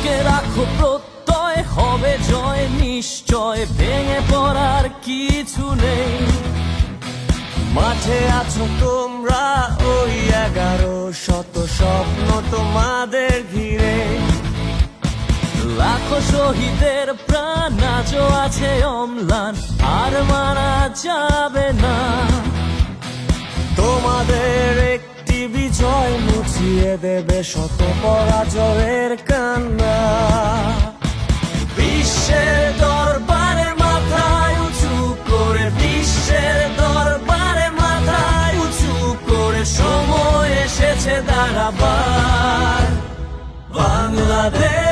বুকে রাখো প্রত্যয়, হবে জয় নিশ্চয়, ভেঙে পড়ার কিছু নেই। মাঠে আছো তোমরা, ওই 1100 স্বপ্ন তোমাদের ঘিরে। লাখো শহীদের প্রাণ আজও আছে অম্লান, আর মারা যাবে না। তোমাদের একটি বিজয় মুছিয়ে দেবে শত পরাজয়ের কান্না। বিশ্বের দরবারে মাথায় উঁচু করে, বিশ্বের দরবারে মাথায় উঁচু করে, সময় এসেছে দাঁড়াবার বাংলাদেশ।